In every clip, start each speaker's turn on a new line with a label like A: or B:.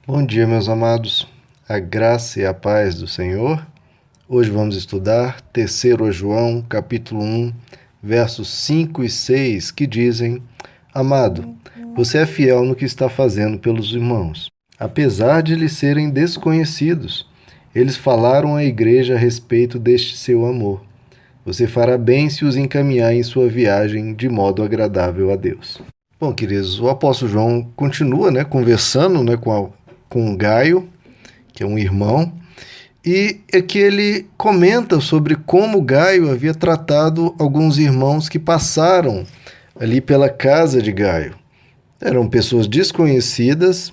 A: Bom dia, meus amados. A graça e a paz do Senhor. Hoje vamos estudar 3 João, capítulo 1, versos 5 e 6, que dizem: Amado, você é fiel no que está fazendo pelos irmãos. Apesar de lhes serem desconhecidos, eles falaram à igreja a respeito deste seu amor. Você fará bem se os encaminhar em sua viagem de modo agradável a Deus. Bom, queridos, o apóstolo João continua, conversando, com Gaio, que é um irmão, e é que ele comenta sobre como Gaio havia tratado alguns irmãos que passaram ali pela casa de Gaio. Eram pessoas desconhecidas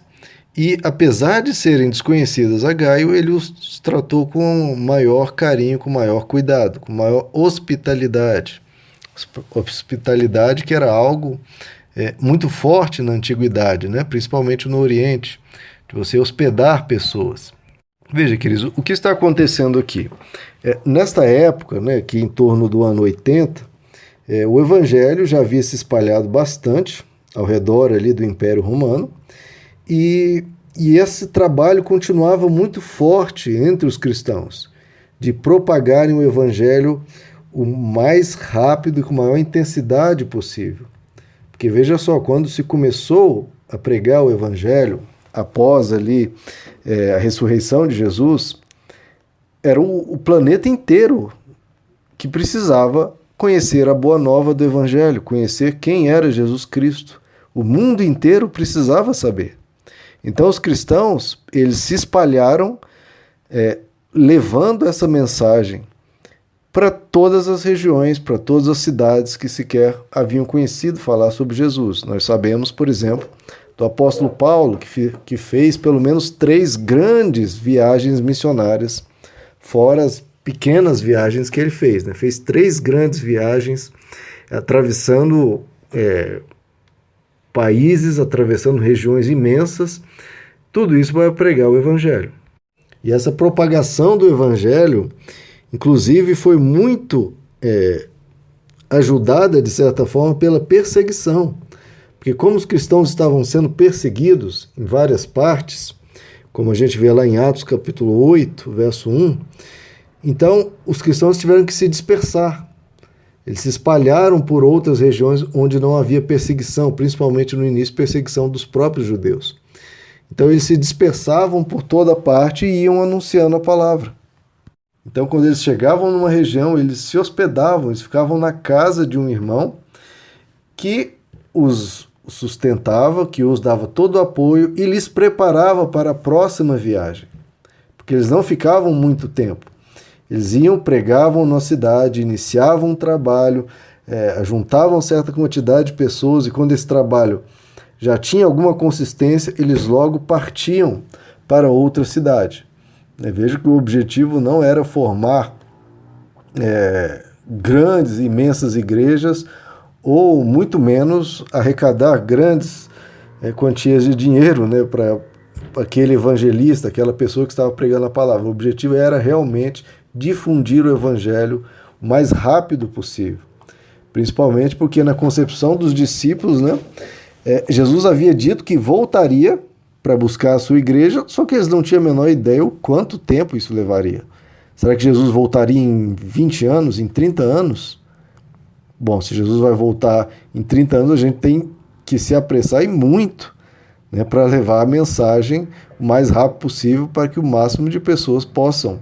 A: e, apesar de serem desconhecidas a Gaio, ele os tratou com maior carinho, com maior cuidado, com maior hospitalidade. Hospitalidade que era algo muito forte na antiguidade, principalmente no Oriente, de você hospedar pessoas. Veja, queridos, o que está acontecendo aqui? Nesta época, que em torno do ano 80, o Evangelho já havia se espalhado bastante ao redor ali do Império Romano, e esse trabalho continuava muito forte entre os cristãos, de propagarem o Evangelho o mais rápido e com a maior intensidade possível. Porque veja só, quando se começou a pregar o Evangelho, após ali a ressurreição de Jesus, era o planeta inteiro que precisava conhecer a boa nova do Evangelho, conhecer quem era Jesus Cristo. O mundo inteiro precisava saber. Então os cristãos, eles se espalharam levando essa mensagem para todas as regiões, para todas as cidades que sequer haviam conhecido falar sobre Jesus. Nós sabemos, por exemplo, do apóstolo Paulo, que fez pelo menos 3 grandes viagens missionárias, fora as pequenas viagens que ele fez. Fez 3 grandes viagens, atravessando países, atravessando regiões imensas, tudo isso para pregar o Evangelho. E essa propagação do Evangelho, inclusive, foi muito ajudada, de certa forma, pela perseguição. Porque como os cristãos estavam sendo perseguidos em várias partes, como a gente vê lá em Atos capítulo 8, verso 1, então os cristãos tiveram que se dispersar. Eles se espalharam por outras regiões onde não havia perseguição, principalmente no início, perseguição dos próprios judeus. Então eles se dispersavam por toda parte e iam anunciando a palavra. Então quando eles chegavam numa região, eles se hospedavam, eles ficavam na casa de um irmão que os sustentava, que os dava todo o apoio e lhes preparava para a próxima viagem. Porque eles não ficavam muito tempo. Eles iam, pregavam na cidade, iniciavam um trabalho, juntavam certa quantidade de pessoas e quando esse trabalho já tinha alguma consistência, eles logo partiam para outra cidade. Veja que o objetivo não era formar grandes, imensas igrejas, ou muito menos arrecadar grandes quantias de dinheiro para aquele evangelista, aquela pessoa que estava pregando a palavra. O objetivo era realmente difundir o Evangelho o mais rápido possível. Principalmente porque na concepção dos discípulos, Jesus havia dito que voltaria para buscar a sua igreja, só que eles não tinham a menor ideia o quanto tempo isso levaria. Será que Jesus voltaria em 20 anos, em 30 anos? Bom, se Jesus vai voltar em 30 anos, a gente tem que se apressar e muito, para levar a mensagem o mais rápido possível para que o máximo de pessoas possam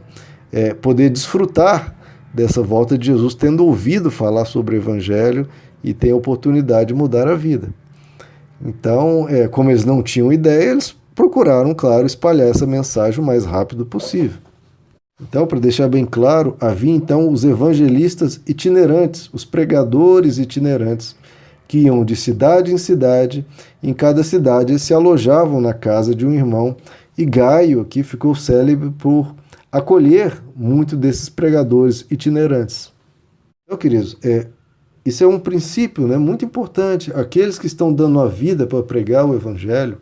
A: poder desfrutar dessa volta de Jesus, tendo ouvido falar sobre o Evangelho e ter a oportunidade de mudar a vida. Então, como eles não tinham ideia, eles procuraram, claro, espalhar essa mensagem o mais rápido possível. Então, para deixar bem claro, havia então os evangelistas itinerantes, os pregadores itinerantes, que iam de cidade em cidade, em cada cidade eles se alojavam na casa de um irmão, e Gaio aqui ficou célebre por acolher muito desses pregadores itinerantes. Então, queridos, isso é um princípio muito importante. Aqueles que estão dando a vida para pregar o Evangelho,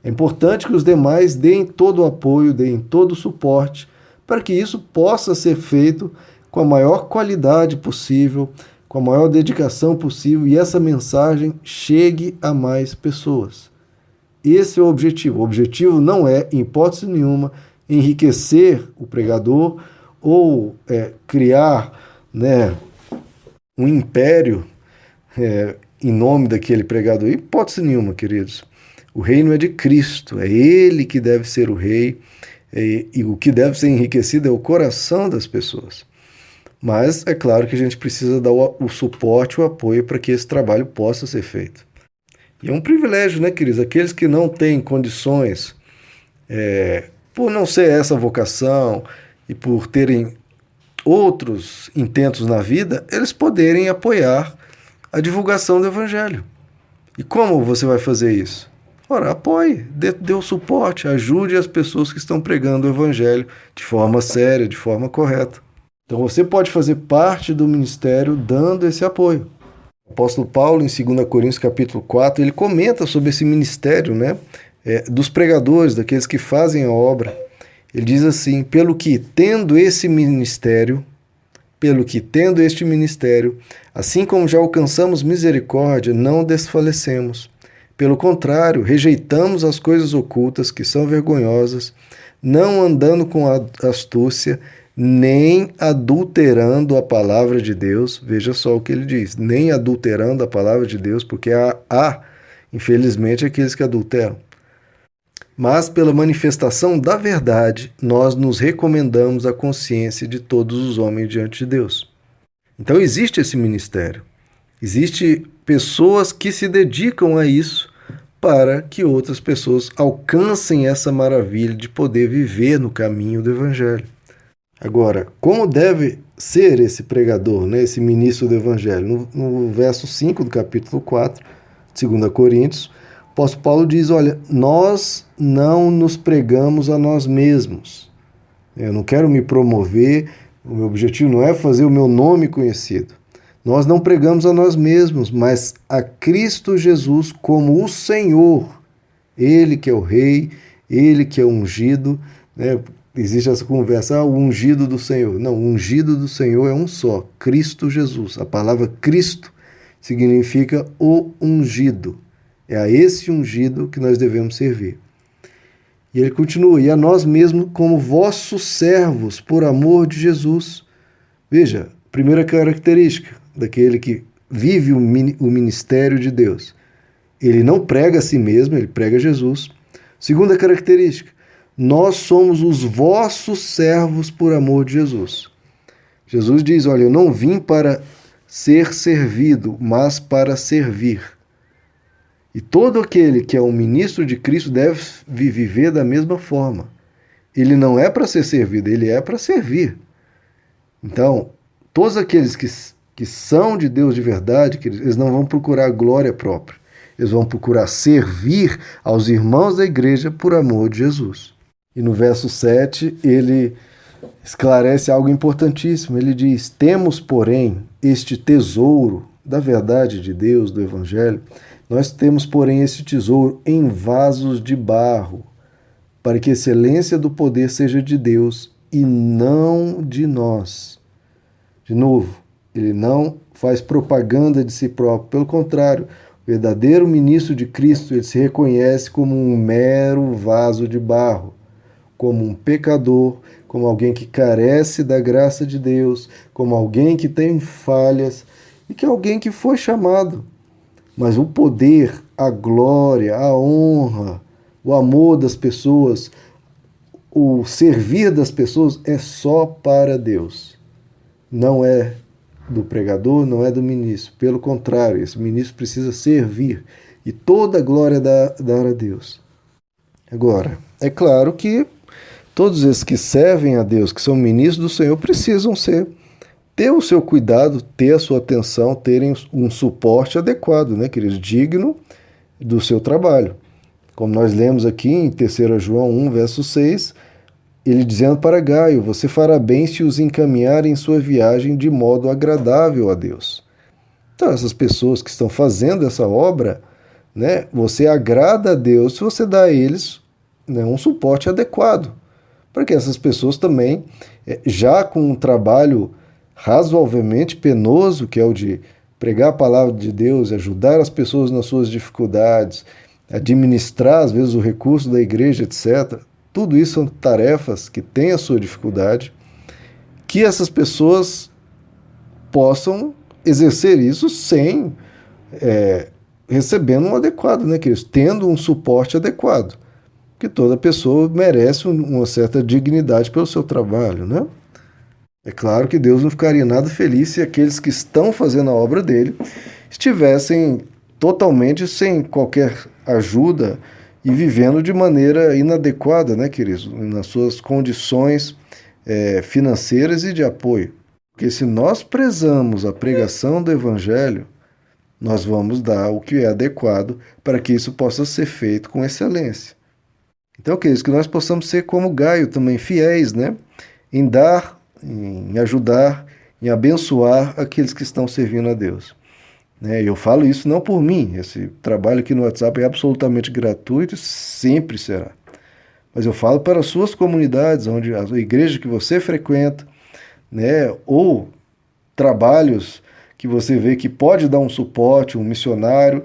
A: é importante que os demais deem todo o apoio, deem todo o suporte, para que isso possa ser feito com a maior qualidade possível, com a maior dedicação possível, e essa mensagem chegue a mais pessoas. Esse é o objetivo. O objetivo não é, em hipótese nenhuma, enriquecer o pregador ou criar, né, um império em nome daquele pregador. Em hipótese nenhuma, queridos. O reino é de Cristo, é Ele que deve ser o rei, e o que deve ser enriquecido é o coração das pessoas. Mas é claro que a gente precisa dar o suporte, o apoio para que esse trabalho possa ser feito. E é um privilégio, né, queridos? Aqueles que não têm condições, por não ser essa vocação e por terem outros intentos na vida, eles poderem apoiar a divulgação do Evangelho. E como você vai fazer isso? Ora, apoie, dê o suporte, ajude as pessoas que estão pregando o Evangelho de forma séria, de forma correta. Então você pode fazer parte do ministério dando esse apoio. O apóstolo Paulo, em 2 Coríntios capítulo 4, ele comenta sobre esse ministério, né, dos pregadores, daqueles que fazem a obra. Ele diz assim: pelo que tendo este ministério, assim como já alcançamos misericórdia, não desfalecemos. Pelo contrário, rejeitamos as coisas ocultas que são vergonhosas, não andando com astúcia, nem adulterando a palavra de Deus. Veja só o que ele diz: nem adulterando a palavra de Deus, porque há infelizmente, aqueles que adulteram. Mas, pela manifestação da verdade, nós nos recomendamos à consciência de todos os homens diante de Deus. Então existe esse ministério. Existem pessoas que se dedicam a isso para que outras pessoas alcancem essa maravilha de poder viver no caminho do Evangelho. Agora, como deve ser esse pregador, né, esse ministro do Evangelho? No verso 5 do capítulo 4, 2 Coríntios, o apóstolo Paulo diz: olha, nós não nos pregamos a nós mesmos. Eu não quero me promover, o meu objetivo não é fazer o meu nome conhecido. Nós não pregamos a nós mesmos, mas a Cristo Jesus como o Senhor. Ele que é o Rei, Ele que é o ungido, né? Existe essa conversa, o ungido do Senhor. Não, o ungido do Senhor é um só, Cristo Jesus. A palavra Cristo significa o ungido. É a esse ungido que nós devemos servir. E ele continua: e a nós mesmos como vossos servos, por amor de Jesus. Veja, primeira característica daquele que vive o ministério de Deus: ele não prega a si mesmo, ele prega Jesus. Segunda característica: nós somos os vossos servos por amor de Jesus. Jesus diz: olha, eu não vim para ser servido, mas para servir. E todo aquele que é um ministro de Cristo deve viver da mesma forma. Ele não é para ser servido, ele é para servir. Então, todos aqueles que são de Deus de verdade, eles não vão procurar glória própria. Eles vão procurar servir aos irmãos da igreja por amor de Jesus. E no verso 7, ele esclarece algo importantíssimo. Ele diz: temos, porém, este tesouro da verdade de Deus, do Evangelho. Nós temos, porém, este tesouro em vasos de barro, para que a excelência do poder seja de Deus e não de nós. De novo, ele não faz propaganda de si próprio. Pelo contrário, o verdadeiro ministro de Cristo, ele se reconhece como um mero vaso de barro, como um pecador, como alguém que carece da graça de Deus, como alguém que tem falhas e que é alguém que foi chamado. Mas o poder, a glória, a honra, o amor das pessoas, o servir das pessoas é só para Deus. Não é do pregador, não é do ministro. Pelo contrário, esse ministro precisa servir e toda a glória dar a Deus. Agora, é claro que todos esses que servem a Deus, que são ministros do Senhor, precisam ter o seu cuidado, ter a sua atenção, terem um suporte adequado, né, queridos? Digno do seu trabalho. Como nós lemos aqui em 3 João 1, verso 6, ele dizendo para Gaio: você fará bem se os encaminhar em sua viagem de modo agradável a Deus. Então, essas pessoas que estão fazendo essa obra, né, você agrada a Deus se você dá a eles, né, um suporte adequado, para que essas pessoas também, já com um trabalho razoavelmente penoso, que é o de pregar a palavra de Deus, ajudar as pessoas nas suas dificuldades administrar, às vezes, o recurso da igreja, etc. Tudo isso são tarefas que têm a sua dificuldade, que essas pessoas possam exercer isso sem recebendo um adequado, né, queridos? Tendo um suporte adequado. Porque toda pessoa merece uma certa dignidade pelo seu trabalho, né? É claro que Deus não ficaria nada feliz se aqueles que estão fazendo a obra dele estivessem totalmente sem qualquer ajuda e vivendo de maneira inadequada, né, queridos? Nas suas condições financeiras e de apoio. Porque se nós prezamos a pregação do Evangelho, nós vamos dar o que é adequado para que isso possa ser feito com excelência. Então, queridos, que nós possamos ser como Gaio também, fiéis, né? Em dar, em ajudar, em abençoar aqueles que estão servindo a Deus. Eu falo isso não por mim, esse trabalho aqui no WhatsApp é absolutamente gratuito e sempre será. Mas eu falo para as suas comunidades, onde a igreja que você frequenta, né? Ou trabalhos que você vê que pode dar um suporte, um missionário,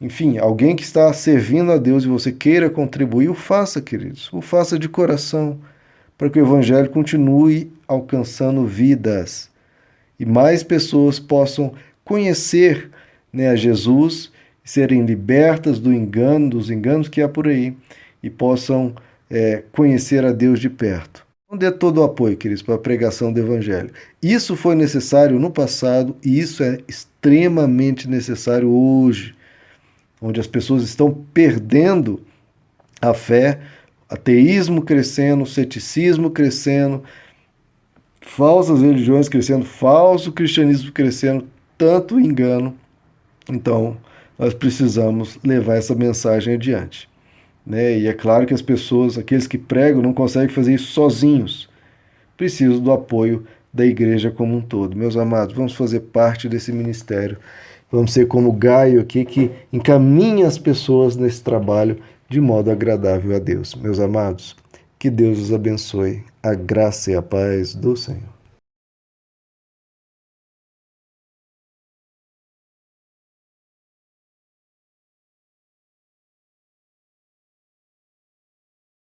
A: enfim, alguém que está servindo a Deus e você queira contribuir, o faça, queridos. O faça de coração, para que o Evangelho continue alcançando vidas e mais pessoas possam conhecer, né, a Jesus, serem libertas do engano, dos enganos que há por aí e possam conhecer a Deus de perto. Não dê todo o apoio, queridos, para a pregação do Evangelho. Isso foi necessário no passado e isso é extremamente necessário hoje, onde as pessoas estão perdendo a fé, ateísmo crescendo, ceticismo crescendo, falsas religiões crescendo, falso cristianismo crescendo, tanto engano. Então, nós precisamos levar essa mensagem adiante. E é claro que as pessoas, aqueles que pregam, não conseguem fazer isso sozinhos. Precisam do apoio da igreja como um todo. Meus amados, vamos fazer parte desse ministério. Vamos ser como Gaio aqui, que encaminha as pessoas nesse trabalho de modo agradável a Deus. Meus amados, que Deus os abençoe. A graça e a paz do Senhor.